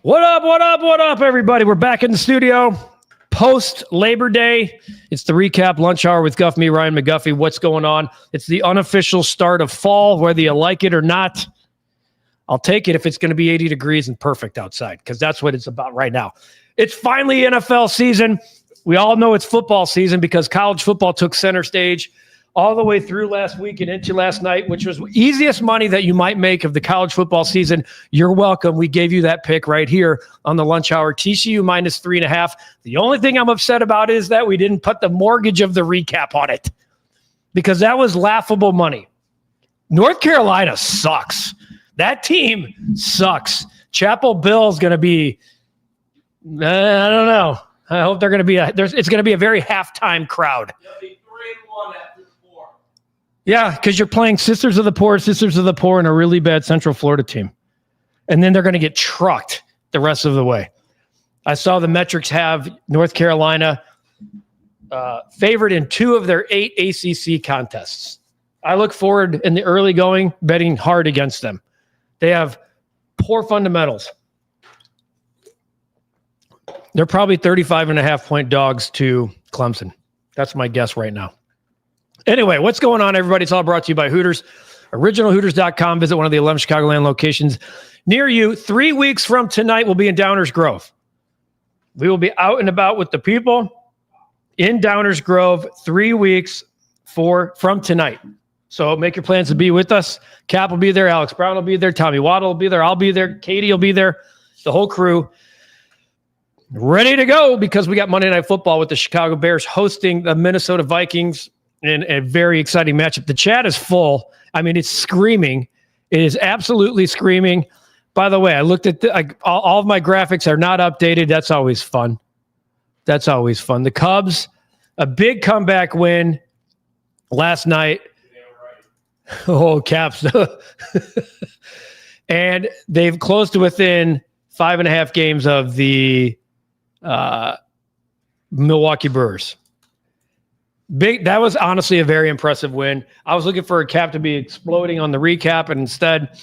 What up, what up, what up, everybody? We're back in the studio post-Labor Day. It's the REKAP Lunch Hour with Guff, me, Ryan McGuffey. What's going on? It's the unofficial start of fall, whether you like it or not. I'll take it if it's going to be 80 degrees and perfect outside, because that's what it's about right now. It's finally NFL season. We all know it's football season because college football took center stage all the way through last week and into last night, which was easiest money that you might make of the college football season. You're welcome. We gave you that pick right here on the Lunch Hour. TCU minus 3.5. The only thing I'm upset about is that we didn't put the mortgage of the recap on it, because that was laughable money. North Carolina sucks. That team sucks. Chapel Bill's going to be, I don't know. I hope they're going to be it's going to be a very halftime crowd. They'll be 3-1 after 4. Yeah, because you're playing Sisters of the Poor, and a really bad Central Florida team. And then they're going to get trucked the rest of the way. I saw the metrics have North Carolina favored in 2 of their 8 ACC contests. I look forward in the early going, betting hard against them. They have poor fundamentals. They're probably 35.5-point dogs to Clemson. That's my guess right now. Anyway, what's going on, everybody? It's all brought to you by Hooters. OriginalHooters.com. Visit one of the 11 Chicagoland locations near you. 3 weeks from tonight, we'll be in Downers Grove. We will be out and about with the people in Downers Grove 3 weeks from tonight. So make your plans to be with us. Cap will be there. Alex Brown will be there. Tommy Waddle will be there. I'll be there. Katie will be there. The whole crew. Ready to go, because we got Monday Night Football with the Chicago Bears hosting the Minnesota Vikings in a very exciting matchup. The chat is full. I mean, it's screaming. It is absolutely screaming. By the way, I looked at all of my graphics are not updated. That's always fun. That's always fun. The Cubs, a big comeback win last night. Oh, Caps. And they've closed to within 5.5 games of the Milwaukee Brewers. That was honestly a very impressive win. I was looking for a cap to be exploding on the recap, and instead,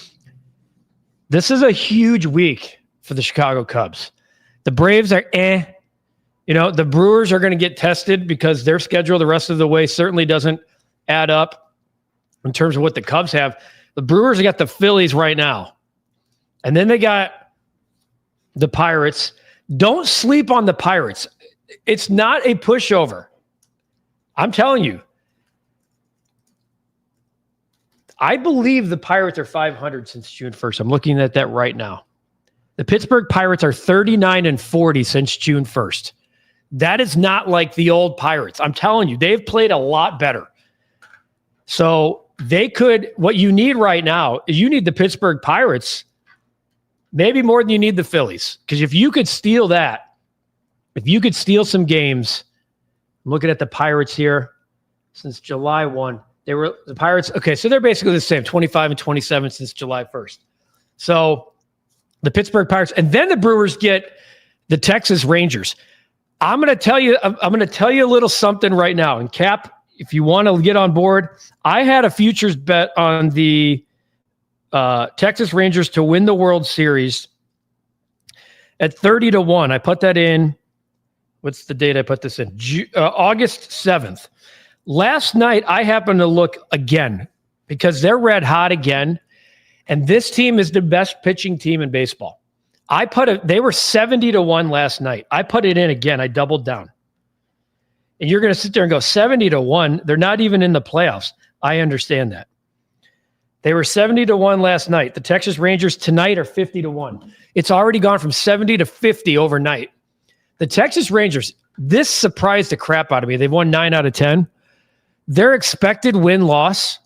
this is a huge week for the Chicago Cubs. The Braves are the Brewers are going to get tested because their schedule the rest of the way certainly doesn't add up in terms of what the Cubs have. The Brewers got the Phillies right now, and then they got the Pirates. Don't sleep on the Pirates. It's not a pushover. I'm telling you. I believe the Pirates are 500 since June 1st. I'm looking at that right now. The Pittsburgh Pirates are 39-40 since June 1st. That is not like the old Pirates. I'm telling you, they've played a lot better. So what you need right now is you need the Pittsburgh Pirates maybe more than you need the Phillies. Because if you could steal that, if you could steal some games, I'm looking at the Pirates here since July 1. The Pirates, okay, so they're basically the same, 25-27 since July 1st. So the Pittsburgh Pirates, and then the Brewers get the Texas Rangers. I'm going to tell you a little something right now. And Cap, if you want to get on board, I had a futures bet on the Texas Rangers to win the World Series at 30-1. I put that in. What's the date I put this in? August 7th. Last night, I happened to look again because they're red hot again. And this team is the best pitching team in baseball. They were 70-1 last night. I put it in again. I doubled down. And you're going to sit there and go 70-1. They're not even in the playoffs. I understand that. They were 70-1 last night. The Texas Rangers tonight are 50-1. It's already gone from 70 to 50 overnight. The Texas Rangers, this surprised the crap out of me. They've won 9 out of 10. Their expected win-loss,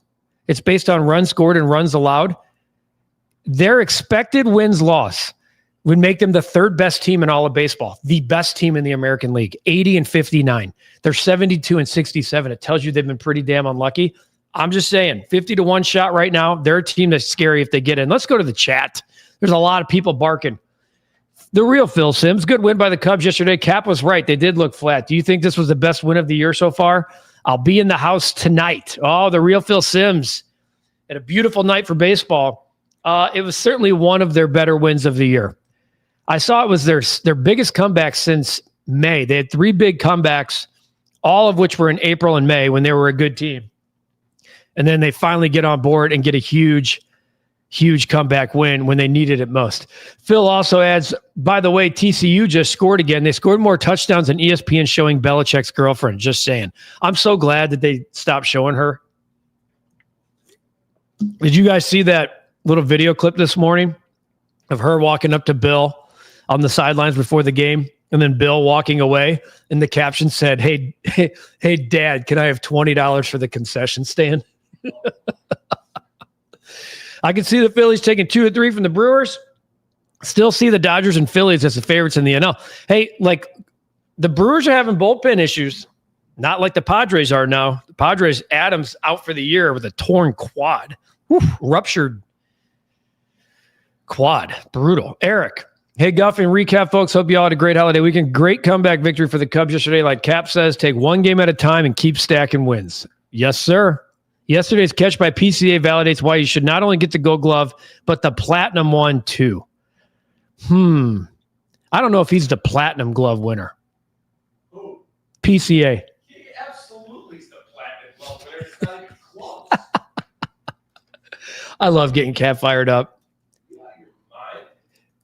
it's based on runs scored and runs allowed. Their expected wins-loss would make them the 3rd best team in all of baseball, the best team in the American League, 80-59. They're 72-67. It tells you they've been pretty damn unlucky. I'm just saying, 50-1 shot right now. They're a team that's scary if they get in. Let's go to the chat. There's a lot of people barking. The real Phil Simms, good win by the Cubs yesterday. Cap was right. They did look flat. Do you think this was the best win of the year so far? I'll be in the house tonight. Oh, the real Phil Simms. And a beautiful night for baseball. It was certainly one of their better wins of the year. I saw it was their biggest comeback since May. They had 3 big comebacks, all of which were in April and May when they were a good team. And then they finally get on board and get a huge comeback win when they needed it most. Phil also adds, by the way, TCU just scored again. They scored more touchdowns than ESPN showing Belichick's girlfriend. Just saying. I'm so glad that they stopped showing her. Did you guys see that little video clip this morning of her walking up to Bill on the sidelines before the game, and then Bill walking away, and the caption said, hey, Dad, can I have $20 for the concession stand? I can see the Phillies taking 2 or 3 from the Brewers. Still see the Dodgers and Phillies as the favorites in the NL. Hey, like the Brewers are having bullpen issues, not like the Padres are now. The Padres, Adams out for the year with a torn quad. Ruptured quad. Brutal. Eric. Hey, Guff and Recap, folks. Hope you all had a great holiday weekend. Great comeback victory for the Cubs yesterday. Like Cap says, take one game at a time and keep stacking wins. Yes, sir. Yesterday's catch by PCA validates why you should not only get the Gold Glove, but the Platinum one too. I don't know if he's the Platinum Glove winner. Who? PCA. He absolutely is the Platinum Glove winner. It's not even close. I love getting Cap fired up.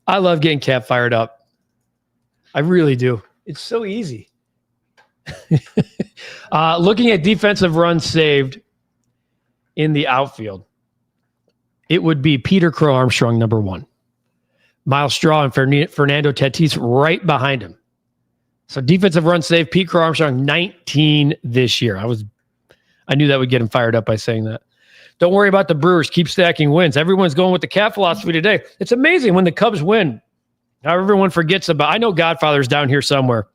I love getting Cap fired up. I really do. It's so easy. Looking at defensive runs saved in the outfield, it would be Peter Crow Armstrong, number 1. Miles Straw and Fernando Tatis right behind him. So defensive run saved, Pete Crow Armstrong, 19 this year. I knew that would get him fired up by saying that. Don't worry about the Brewers. Keep stacking wins. Everyone's going with the Cap philosophy today. It's amazing when the Cubs win, how everyone forgets about. I know Godfather's down here somewhere.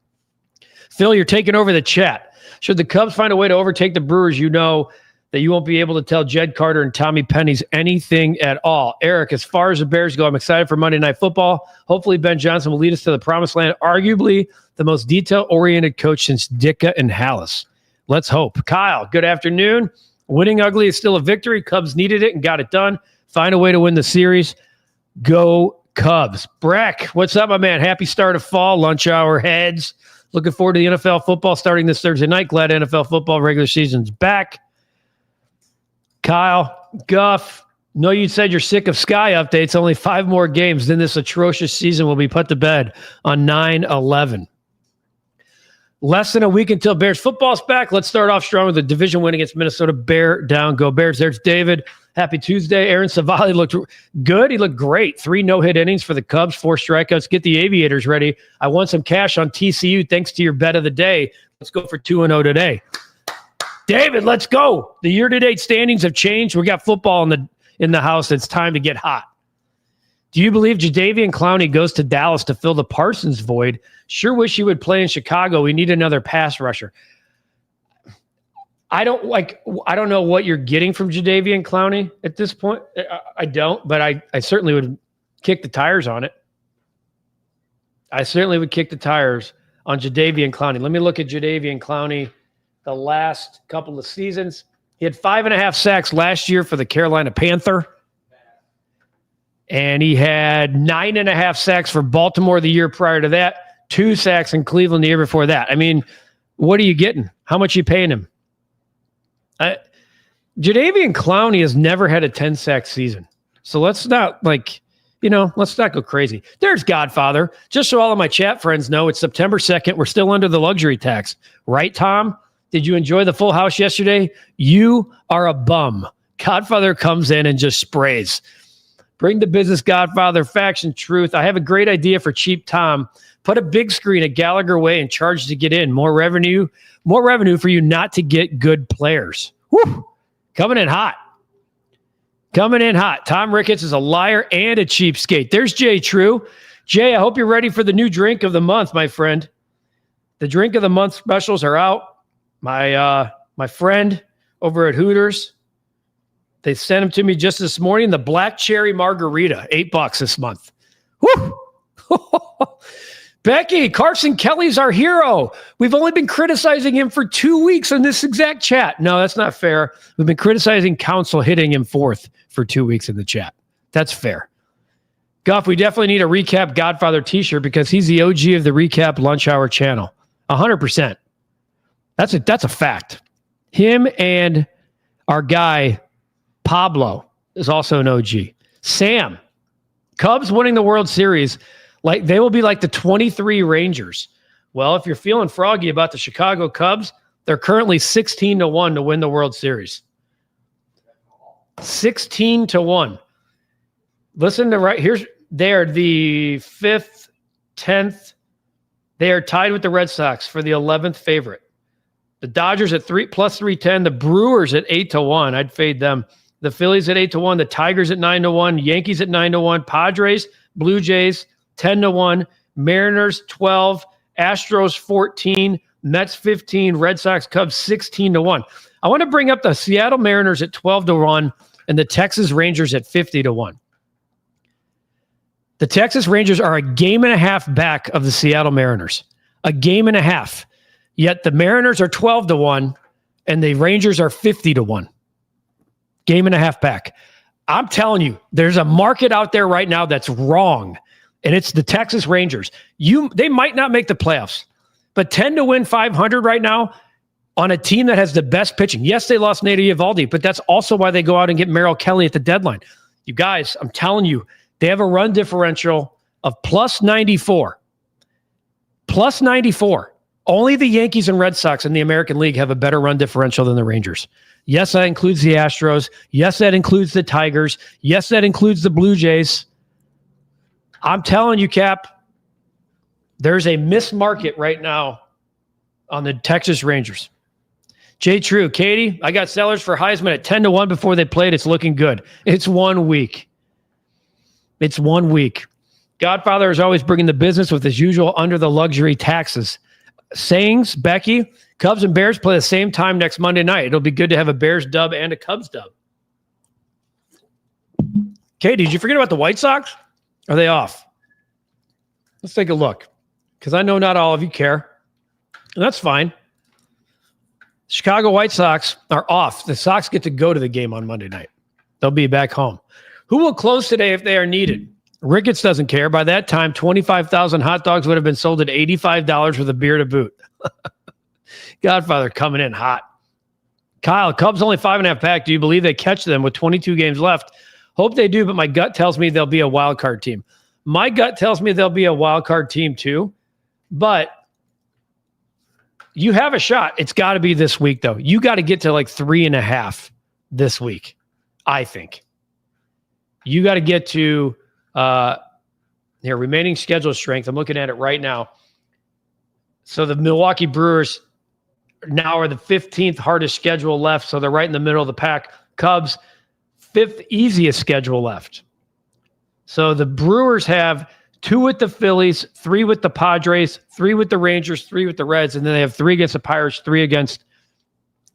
Phil, you're taking over the chat. Should the Cubs find a way to overtake the Brewers, you know that you won't be able to tell Jed Carter and Tommy Pennies anything at all. Eric, as far as the Bears go, I'm excited for Monday Night Football. Hopefully Ben Johnson will lead us to the promised land. Arguably the most detail-oriented coach since Ditka and Hallis. Let's hope. Kyle, good afternoon. Winning ugly is still a victory. Cubs needed it and got it done. Find a way to win the series. Go Cubs. Breck, what's up, my man? Happy start of fall. Lunch hour heads. Looking forward to the NFL football starting this Thursday night. Glad NFL football regular season's back. Kyle, Guff, know you said you're sick of Sky updates. Only 5 more games. Then this atrocious season will be put to bed on 9/11. Less than a week until Bears football's back. Let's start off strong with a division win against Minnesota. Bear down, go Bears. There's David. Happy Tuesday. Aaron Savali looked good. He looked great. 3 no-hit innings for the Cubs, 4 strikeouts. Get the Aviators ready. I won some cash on TCU thanks to your bet of the day. Let's go for 2-0 today. David, let's go. The year-to-date standings have changed. We got football in the house. It's time to get hot. Do you believe Jadeveon Clowney goes to Dallas to fill the Parsons void? Sure wish he would play in Chicago. We need another pass rusher. I don't know what you're getting from Jadeveon Clowney at this point. I don't, but I certainly would kick the tires on it. I certainly would kick the tires on Jadeveon Clowney. Let me look at Jadeveon Clowney the last couple of seasons. He had 5.5 sacks last year for the Carolina Panther. And he had 9.5 sacks for Baltimore the year prior to that. 2 sacks in Cleveland the year before that. I mean, what are you getting? How much are you paying him? Jadeveon Clowney has never had a 10-sack season. So let's not let's not go crazy. There's Godfather. Just so all of my chat friends know, it's September 2nd. We're still under the luxury tax. Right, Tom? Did you enjoy the full house yesterday? You are a bum. Godfather comes in and just sprays. Bring the business, Godfather, faction, truth. I have a great idea for Cheap Tom. Put a big screen at Gallagher Way and charge to get in. More revenue for you not to get good players. Woo! Coming in hot. Coming in hot. Tom Ricketts is a liar and a cheapskate. There's Jay True. Jay, I hope you're ready for the new drink of the month, my friend. The drink of the month specials are out. My friend over at Hooters, they sent them to me just this morning. The Black Cherry Margarita, $8 this month. Woo! Becky, Carson Kelly's our hero. We've only been criticizing him for 2 weeks in this exact chat. No, that's not fair. We've been criticizing Council hitting him 4th for 2 weeks in the chat. That's fair. Guff, we definitely need a Recap Godfather t-shirt because he's the OG of the Recap Lunch Hour channel. 100%. That's a fact. Him and our guy, Pablo, is also an OG. Sam, Cubs winning the World Series, like they will be like the 23 Rangers. Well, if you're feeling froggy about the Chicago Cubs, they're currently 16-1 to win the World Series. 16-1. Listen to right here's they're the 5th, 10th. They are tied with the Red Sox for the 11th favorite. The Dodgers at plus 310. The Brewers at 8-1. I'd fade them. The Phillies at 8-1. The Tigers at 9-1. Yankees at 9-1. Padres, Blue Jays 10-1. Mariners 12. Astros 14. Mets 15. Red Sox, Cubs 16-1. I want to bring up the Seattle Mariners at 12-1 and the Texas Rangers at 50-1. The Texas Rangers are a game and a half back of the Seattle Mariners. A game and a half. Yet the Mariners are 12-1 and the Rangers are 50-1. Game and a half back. I'm telling you, there's a market out there right now that's wrong. And it's the Texas Rangers. They might not make the playoffs, but 10 to win 500 right now on a team that has the best pitching. Yes, they lost Nate Eovaldi, but that's also why they go out and get Merrill Kelly at the deadline. You guys, I'm telling you, they have a run differential of plus 94. Plus 94. Only the Yankees and Red Sox in the American League have a better run differential than the Rangers. Yes, that includes the Astros. Yes, that includes the Tigers. Yes, that includes the Blue Jays. I'm telling you, Cap, there's a mismarket right now on the Texas Rangers. Jay True, Katie, I got sellers for Heisman at 10-1 before they played. It's looking good. It's 1 week. It's 1 week. Godfather is always bringing the business with his usual under the luxury taxes. Sayings, Becky, Cubs and Bears play the same time next Monday night. It'll be good to have a Bears dub and a Cubs dub. Katie, did you forget about the White Sox? Are they off? Let's take a look because I know not all of you care. And that's fine. Chicago White Sox are off. The Sox get to go to the game on Monday night. They'll be back home. Who will close today if they are needed? Ricketts doesn't care. By that time, 25,000 hot dogs would have been sold at $85 with a beer to boot. Godfather coming in hot. Kyle, Cubs only 5.5 pack. Do you believe they catch them with 22 games left? Hope they do, but my gut tells me they'll be a wild card team. My gut tells me they'll be a wild card team too, but you have a shot. It's got to be this week, though. You got to get to like 3.5 this week, I think. You got to get to their remaining schedule strength. I'm looking at it right now. So the Milwaukee Brewers now are the 15th hardest schedule left, so they're right in the middle of the pack. Cubs, 5th easiest schedule left. So the Brewers have 2 with the Phillies, 3 with the Padres, 3 with the Rangers, 3 with the Reds, and then they have 3 against the Pirates, 3 against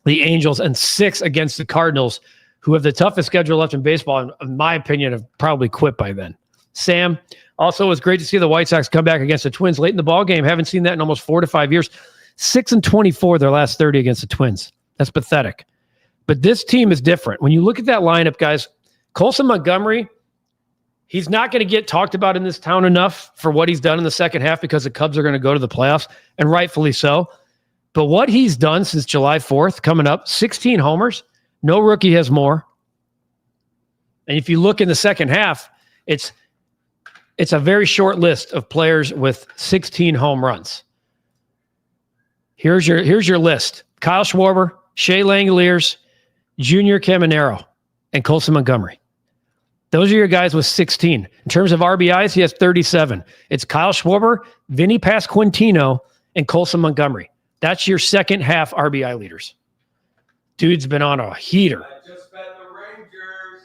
the Angels, and 6 against the Cardinals, who have the toughest schedule left in baseball, and in my opinion, have probably quit by then. Sam, also it was great to see the White Sox come back against the Twins late in the ballgame. Haven't seen that in almost 4 to 5 years. 6-24 their last 30 against the Twins. That's pathetic. But this team is different. When you look at that lineup, guys, Colson Montgomery, he's not going to get talked about in this town enough for what he's done in the second half because the Cubs are going to go to the playoffs, and rightfully so. But what he's done since July 4th, coming up, 16 homers. No rookie has more. And if you look in the second half, it's a very short list of players with 16 home runs. Here's your list. Kyle Schwarber, Shea Langoliers, Junior Caminero, and Colson Montgomery. Those are your guys with 16. In terms of RBIs, he has 37. It's Kyle Schwarber, Vinny Pasquantino, and Colson Montgomery. That's your second half RBI leaders. Dude's been on a heater. I just bet the Rangers.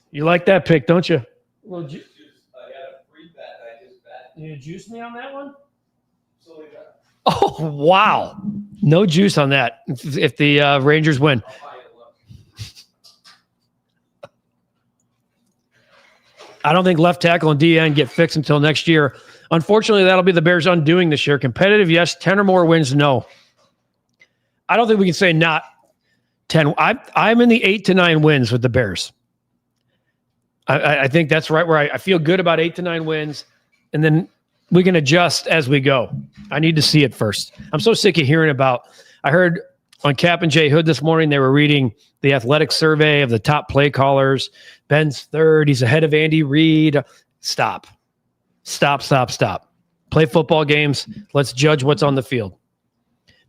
You like that pick, don't you? Well, I got a free bet. I just bet. You gonna juice me on that one? Silly bet. Oh, wow. No juice on that if the Rangers win. I'll buy it. Look. I don't think left tackle and DN get fixed until next year. Unfortunately, that'll be the Bears' undoing this year. Competitive, yes. 10 or more wins, no. I don't think we can say not 10. I'm in the 8 to 9 wins with the Bears. I think that's right where I feel good about 8 to 9 wins, and then we can adjust as we go. I need to see it first. I'm so sick of hearing about. I heard on Cap and J Hood this morning they were reading the athletic survey of the top play callers. Ben's third. He's ahead of Andy Reid. Stop. Play football games. Let's judge what's on the field.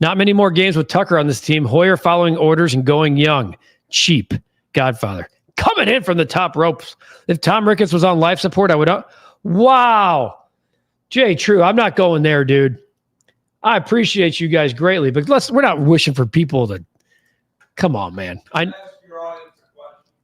Not many more games with Tucker on this team. Hoyer following orders and going young. Cheap. Godfather. Coming in from the top ropes. If Tom Ricketts was on life support, I would. Wow. Jay, true. I'm not going there, dude. I appreciate you guys greatly, but we're not wishing for people to. Come on, man.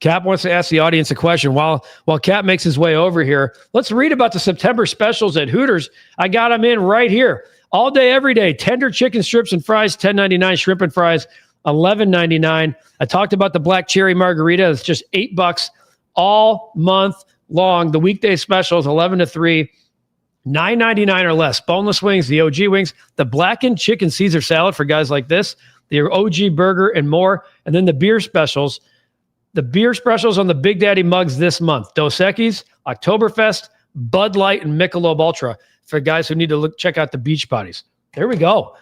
Cap wants to ask the audience a question. While Cap makes his way over here, let's read about the September specials at Hooters. I got them in right here. All day, every day. Tender chicken strips and fries, $10.99. Shrimp and fries, $11.99. I talked about the black cherry margarita. It's just $8 all month long. The weekday specials, 11 to 3, $9.99 or less. Boneless wings, the OG wings, the blackened chicken Caesar salad for guys like this, the OG burger, and more. And then the beer specials. The beer specials on the Big Daddy mugs this month. Dos Equis, Oktoberfest, Bud Light, and Michelob Ultra for guys who need to check out the beach bodies. There we go.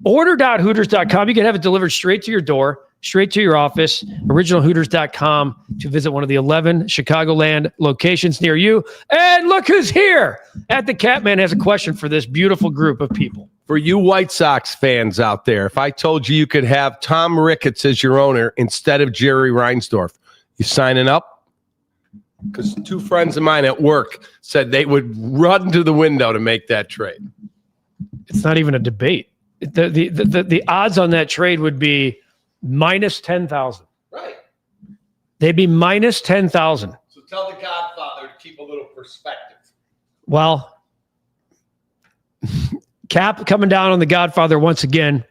Order.hooters.com. You can have it delivered straight to your door, straight to your office. Originalhooters.com to visit one of the 11 Chicagoland locations near you. And look who's here. At the Catman has a question for this beautiful group of people. For you White Sox fans out there, if I told you could have Tom Ricketts as your owner instead of Jerry Reinsdorf, you signing up? Because 2 friends of mine at work said they would run to the window to make that trade. It's not even a debate. The odds on that trade would be minus 10,000. Right. They'd be minus 10,000. So tell the Godfather to keep a little perspective. Well, Cap coming down on the Godfather once again,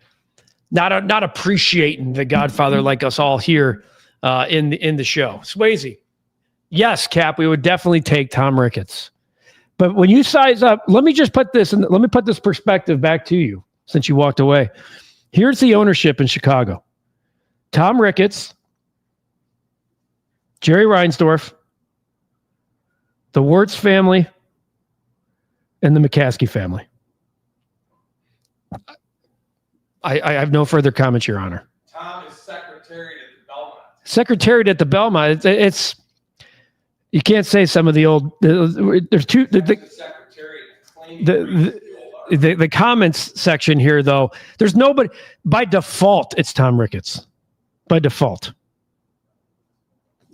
not appreciating the Godfather like us all here in the show. Swayze, yes, Cap, we would definitely take Tom Ricketts. But when you size up, let me just put this perspective back to you since you walked away. Here's the ownership in Chicago. Tom Ricketts, Jerry Reinsdorf, the Wirtz family, and the McCaskey family. I have no further comments, Your Honor. Tom is secretariat at the Belmont. Secretariat at the Belmont. It's you can't say some of the old. There's two. The comments section here, though. There's nobody by default. It's Tom Ricketts by default,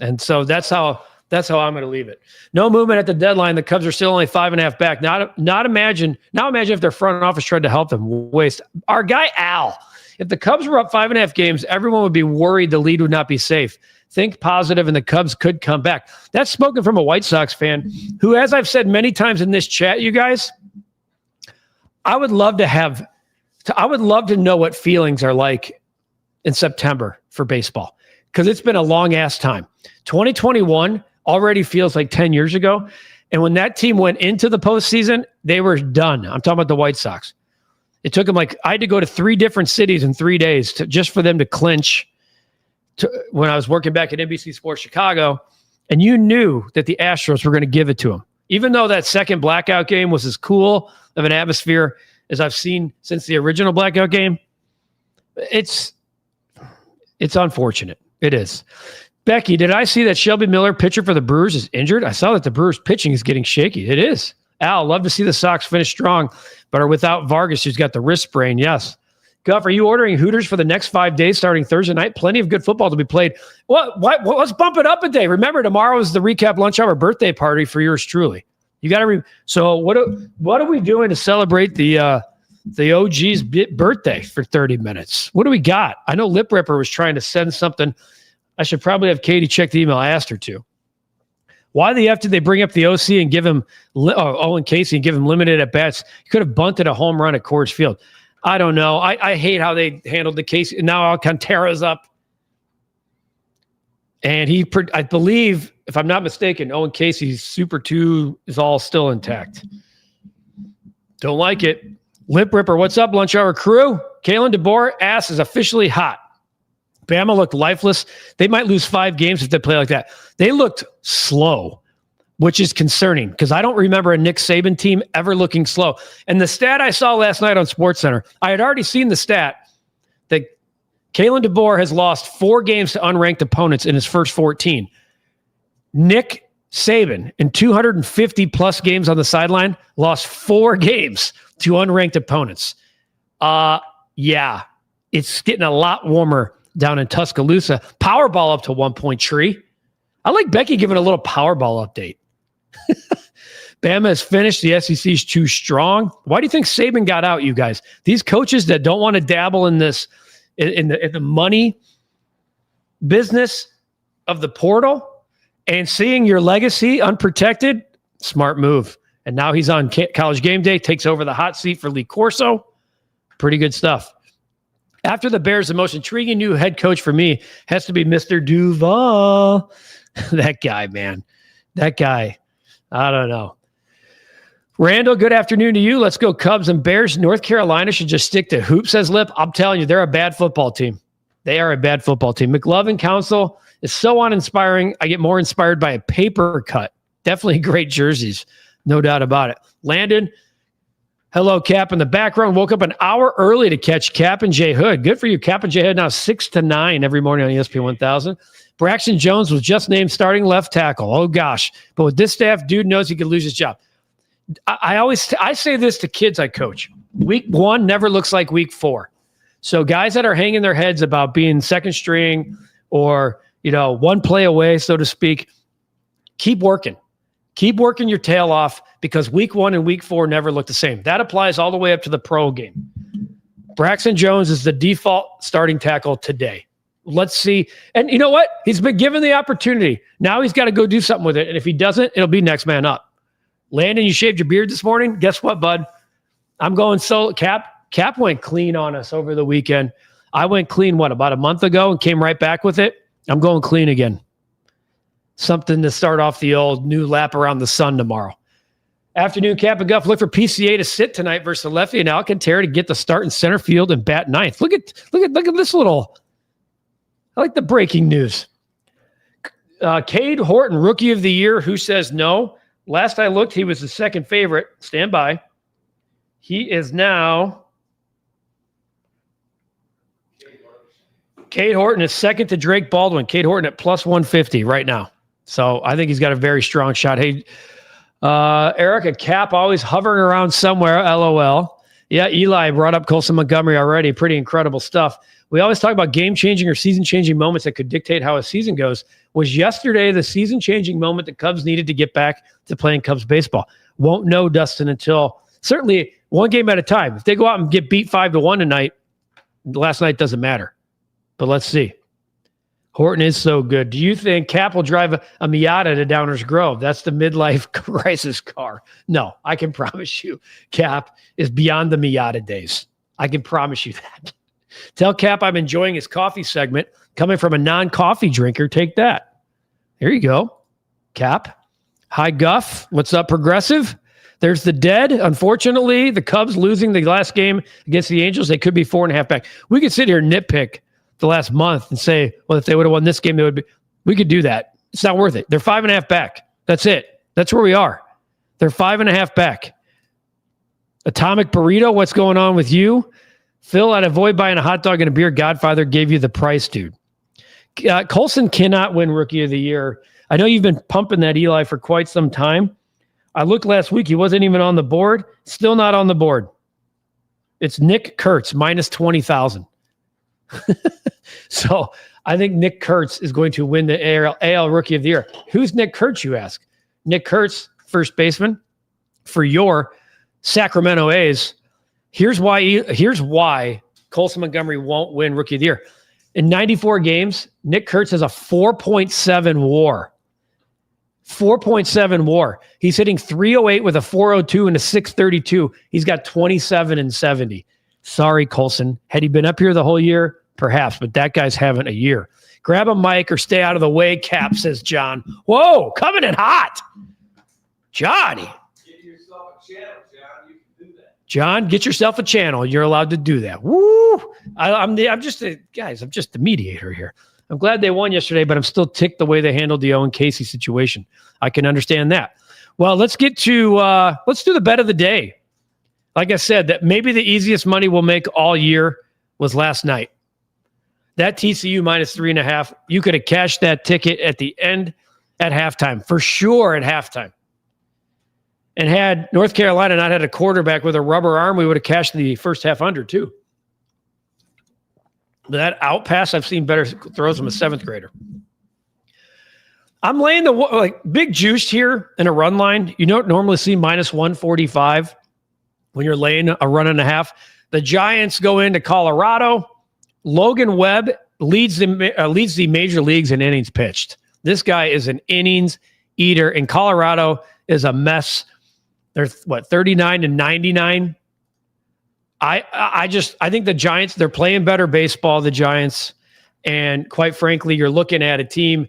and so that's how I'm going to leave it. No movement at the deadline. The Cubs are still only 5.5 back. Now imagine if their front office tried to help them. Waste our guy Al. If the Cubs were up 5.5 games, everyone would be worried the lead would not be safe. Think positive, and the Cubs could come back. That's spoken from a White Sox fan who, as I've said many times in this chat, you guys, I would love to know what feelings are like in September for baseball, because it's been a long ass time. 2021 already feels like 10 years ago. And when that team went into the postseason, they were done. I'm talking about the White Sox. It took them I had to go to 3 different cities in 3 days just for them to clinch when I was working back at NBC Sports Chicago. And you knew that the Astros were going to give it to them. Even though that second blackout game was as cool of an atmosphere as I've seen since the original blackout game, it's unfortunate. It is. Becky, did I see that Shelby Miller, pitcher for the Brewers, is injured? I saw that the Brewers pitching is getting shaky. It is. Al, love to see the Sox finish strong, but are without Vargas, who's got the wrist sprain. Yes. Guff, are you ordering Hooters for the next 5 days starting Thursday night? Plenty of good football to be played. What? Let's bump it up a day. Remember, tomorrow is the REKAP Lunch Hour birthday party for yours truly. You got to. So what are we doing to celebrate the OG's birthday for 30 minutes? What do we got? I know Lip Ripper was trying to send something. I should probably have Katie check the email. I asked her to. Why the F did they bring up the OC and give him Owen Casey and give him limited at bats? He could have bunted a home run at Coors Field. I don't know. I hate how they handled the Casey. Now Alcantara's up, and I believe, if I'm not mistaken, Owen Casey's Super 2 is all still intact. Don't like it. Lip Ripper, what's up, Lunch Hour crew? Kalen DeBoer ass is officially hot. Bama looked lifeless. They might lose 5 games if they play like that. They looked slow, which is concerning because I don't remember a Nick Saban team ever looking slow. And the stat I saw last night on SportsCenter, I had already seen the stat that Kalen DeBoer has lost 4 games to unranked opponents in his first 14. Nick Saban, in 250-plus games on the sideline, lost 4 games to unranked opponents. Yeah, it's getting a lot warmer down in Tuscaloosa. Powerball up to 1-point tree. I like Becky giving a little Powerball update. Bama is finished. The SEC is too strong. Why do you think Saban got out, you guys? These coaches that don't want to dabble in this, in the money business of the portal and seeing your legacy unprotected, smart move. And now he's on College Game Day, takes over the hot seat for Lee Corso. Pretty good stuff. After the Bears, the most intriguing new head coach for me has to be Mr. Duval. That guy, man. That guy. I don't know. Randall, good afternoon to you. Let's go Cubs and Bears. North Carolina should just stick to hoops, says Lip. I'm telling you, they're a bad football team. They are a bad football team. McLovin Council is so uninspiring. I get more inspired by a paper cut. Definitely great jerseys. No doubt about it. Landon, hello, Cap in the background. Woke up an hour early to catch Cap and J Hood. Good for you. Cap and J Hood now 6 to 9 every morning on ESPN 1000. Braxton Jones was just named starting left tackle. Oh, gosh. But with this staff, dude knows he could lose his job. I say this to kids I coach. Week 1 never looks like week 4. So guys that are hanging their heads about being second string or, one play away, so to speak, keep working. Keep working your tail off because week 1 and week 4 never look the same. That applies all the way up to the pro game. Braxton Jones is the default starting tackle today. Let's see. And you know what? He's been given the opportunity. Now he's got to go do something with it. And if he doesn't, it'll be next man up. Landon, you shaved your beard this morning? Guess what, bud? I'm going solo. Cap went clean on us over the weekend. I went clean, about a month ago and came right back with it? I'm going clean again. Something to start off the old new lap around the sun tomorrow. Afternoon, Cap and Guff look for PCA to sit tonight versus the lefty and Alcantara to get the start in center field and bat ninth. Look at this little. I like the breaking news. Cade Horton, Rookie of the Year. Who says no? Last I looked, he was the second favorite. Stand by. He is now. Cade Horton is second to Drake Baldwin. Cade Horton at plus 150 right now. So I think he's got a very strong shot. Hey, Eric, a Cap always hovering around somewhere. LOL. Yeah, Eli brought up Colson Montgomery already. Pretty incredible stuff. We always talk about game-changing or season-changing moments that could dictate how a season goes. Was yesterday the season-changing moment the Cubs needed to get back to playing Cubs baseball? Won't know, Dustin, until certainly one game at a time. If they go out and get beat 5-1 tonight, last night doesn't matter. But let's see. Horton is so good. Do you think Cap will drive a Miata to Downers Grove? That's the midlife crisis car. No, I can promise you Cap is beyond the Miata days. I can promise you that. Tell Cap I'm enjoying his coffee segment. Coming from a non-coffee drinker, take that. There you go, Cap. Hi, Guff. What's up, Progressive? There's the dead. Unfortunately, the Cubs losing the last game against the Angels. They could be 4.5 back. We could sit here and nitpick the last month and say, well, if they would have won this game, they would be. We could do that. It's not worth it. They're 5.5 back. That's it. That's where we are. They're 5.5 back. Atomic Burrito, what's going on with you? Phil, I'd avoid buying a hot dog and a beer. Godfather gave you the price, dude. Colson cannot win Rookie of the Year. I know you've been pumping that, Eli, for quite some time. I looked last week. He wasn't even on the board. Still not on the board. It's Nick Kurtz, minus 20,000. So I think Nick Kurtz is going to win the AL Rookie of the Year. Who's Nick Kurtz, you ask? Nick Kurtz, first baseman for your Sacramento A's. Here's why Colson Montgomery won't win Rookie of the Year. In 94 games, Nick Kurtz has a 4.7 WAR. 4.7 WAR. He's hitting 308 with a 402 and a 632. He's got 27 and 70. Sorry, Colson. Had he been up here the whole year? Perhaps, but that guy's having a year. Grab a mic or stay out of the way, Cap, says John. Whoa, coming in hot. Johnny. Give yourself a channel, John. You can do that. John, get yourself a channel. You're allowed to do that. Woo! I'm just the mediator here. I'm glad they won yesterday, but I'm still ticked the way they handled the Owen Casey situation. I can understand that. Well, let's get to let's do the bet of the day. Like I said, that maybe the easiest money we'll make all year was last night. That TCU -3.5. You could have cashed that ticket at the end at halftime, for sure at halftime. And had North Carolina not had a quarterback with a rubber arm, we would have cashed the first half under too. But that out pass, I've seen better throws from a 7th grader. I'm laying the big juiced here in a run line. You don't normally see -145 when you're laying a run and a half. The Giants go into Colorado. Logan Webb leads the major leagues in innings pitched. This guy is an innings eater, and Colorado is a mess. They're 39-99. I think the Giants, they're playing better baseball, the Giants. And quite frankly, you're looking at a team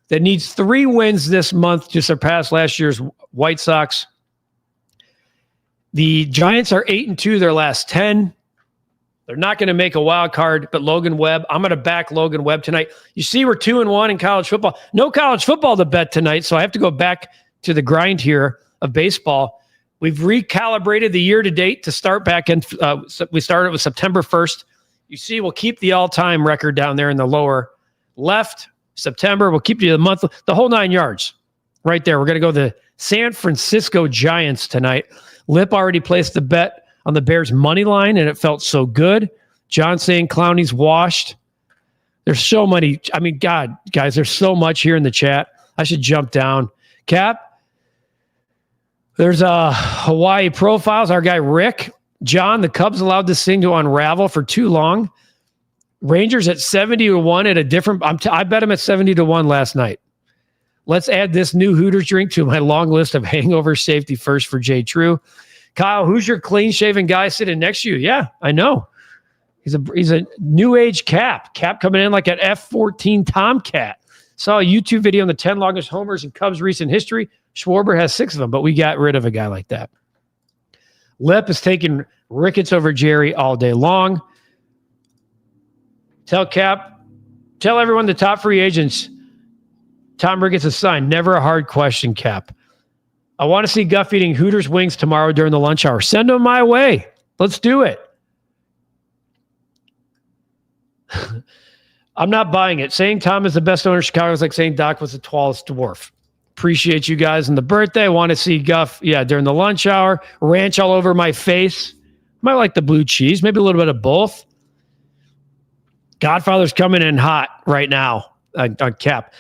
that needs 3 wins this month to surpass last year's White Sox. The Giants are 8-2 their last 10. They're not going to make a wild card, but Logan Webb, I'm going to back Logan Webb tonight. You see, we're 2-1 in college football. No college football to bet tonight, so I have to go back to the grind here of baseball. We've recalibrated the year-to-date to start back in. We started with September 1st. You see, we'll keep the all-time record down there in the lower left. September, we'll keep you the month, the whole 9 yards right there. We're going to go the San Francisco Giants tonight. Lip already placed the bet on the Bears money line, and it felt so good. John saying Clowney's washed. There's so many. I mean, God, guys, there's so much here in the chat. I should jump down. Cap, there's Hawaii profiles. Our guy Rick. John, the Cubs allowed this thing to unravel for too long. Rangers at 70-1 at a different. I bet him at 70-1 last night. Let's add this new Hooters drink to my long list of hangover safety first for Jay True. Kyle, who's your clean-shaven guy sitting next to you? Yeah, I know. He's a new age Cap. Cap coming in like an F-14 Tomcat. Saw a YouTube video on the 10 longest homers in Cubs recent history. Schwarber has 6 of them, but we got rid of a guy like that. Lip is taking Ricketts over Jerry all day long. Tell everyone the top free agents. Tom Ricketts is signed. Never a hard question, Cap. I want to see Guff eating Hooters wings tomorrow during the lunch hour. Send them my way. Let's do it. I'm not buying it. Saying Tom is the best owner of Chicago is like saying Doc was the tallest dwarf. Appreciate you guys on the birthday. I want to see Guff, during the lunch hour. Ranch all over my face. Might like the blue cheese. Maybe a little bit of both. Godfather's coming in hot right now on Cap.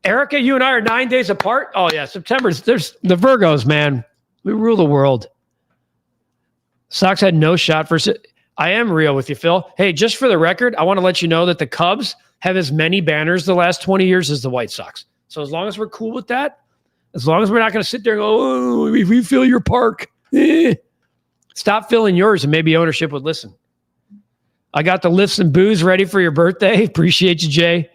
Erica, you and I are 9 days apart. Oh, yeah. September's, there's the Virgos, man. We rule the world. Sox had no shot for... I am real with you, Phil. Hey, just for the record, I want to let you know that the Cubs have as many banners the last 20 years as the White Sox. So as long as we're cool with that, as long as we're not going to sit there and go, oh, we fill your park. Stop filling yours and maybe ownership would listen. I got the lifts and booze ready for your birthday. Appreciate you, Jay.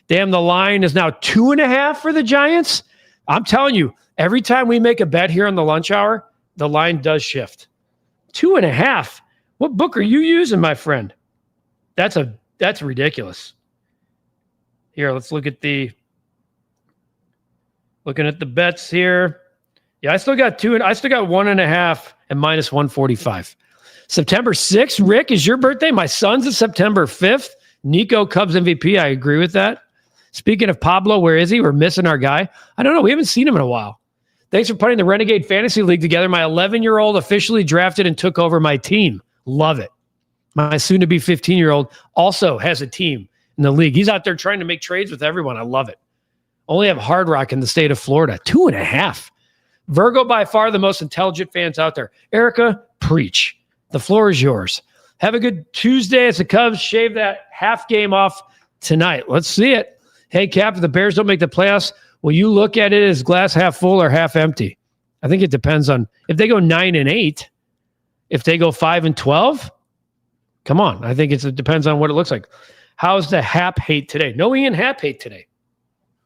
Damn, the line is now 2.5 for the Giants. I'm telling you, every time we make a bet here on the lunch hour, the line does shift. 2.5. What book are you using, my friend? That's ridiculous. Here, let's look at looking at the bets here. Yeah, I still got 1.5 and -145. September 6th, Rick, is your birthday. My son's is September 5th. Nico, Cubs MVP. I agree with that. Speaking of Pablo, where is he? We're missing our guy. I don't know. We haven't seen him in a while. Thanks for putting the Renegade Fantasy League together. My 11-year-old officially drafted and took over my team. Love it. My soon-to-be 15-year-old also has a team in the league. He's out there trying to make trades with everyone. I love it. Only have Hard Rock in the state of Florida. 2.5. Virgo, by far the most intelligent fans out there. Erica, preach. The floor is yours. Have a good Tuesday as the Cubs shave that half game off tonight. Let's see it. Hey, Cap, if the Bears don't make the playoffs, will you look at it as glass half full or half empty? I think it depends on if they go 9-8, if they go 5-12. Come on. I think it depends on what it looks like. How's the Hap hate today? No Ian Hap hate today.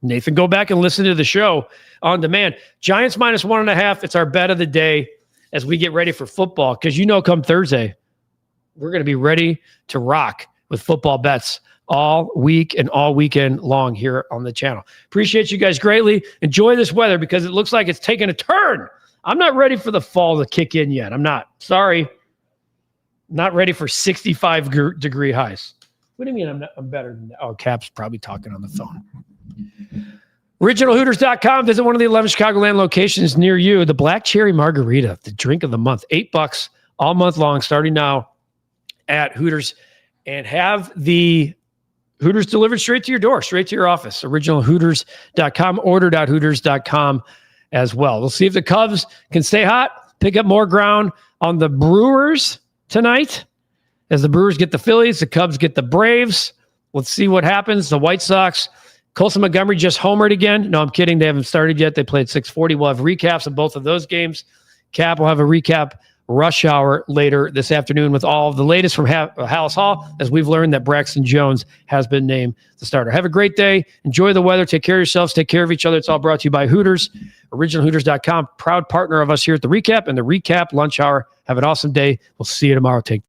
Nathan, go back and listen to the show on demand. Giants -1.5. It's our bet of the day. as we get ready for football, because come Thursday, we're going to be ready to rock with football bets all week and all weekend long here on the channel. Appreciate you guys greatly. Enjoy this weather because it looks like it's taking a turn. I'm not ready for the fall to kick in yet. I'm not. Sorry. Not ready for 65-degree highs. What do you mean I'm better than that? Oh, Cap's probably talking on the phone. OriginalHooters.com. Visit one of the 11 Chicagoland locations near you. The Black Cherry Margarita, the drink of the month. $8 all month long, starting now at Hooters. And have the Hooters delivered straight to your door, straight to your office. OriginalHooters.com. Order.Hooters.com as well. We'll see if the Cubs can stay hot, pick up more ground on the Brewers tonight. As the Brewers get the Phillies, the Cubs get the Braves. Let's see what happens. The White Sox, Colson Montgomery just homered again. No, I'm kidding. They haven't started yet. They played 6:40. We'll have recaps of both of those games. Cap will have a recap rush hour later this afternoon with all of the latest from Hallis Hall, as we've learned that Braxton Jones has been named the starter. Have a great day. Enjoy the weather. Take care of yourselves. Take care of each other. It's all brought to you by Hooters. OriginalHooters.com, proud partner of us here at the Recap and the Recap Lunch Hour. Have an awesome day. We'll see you tomorrow. Take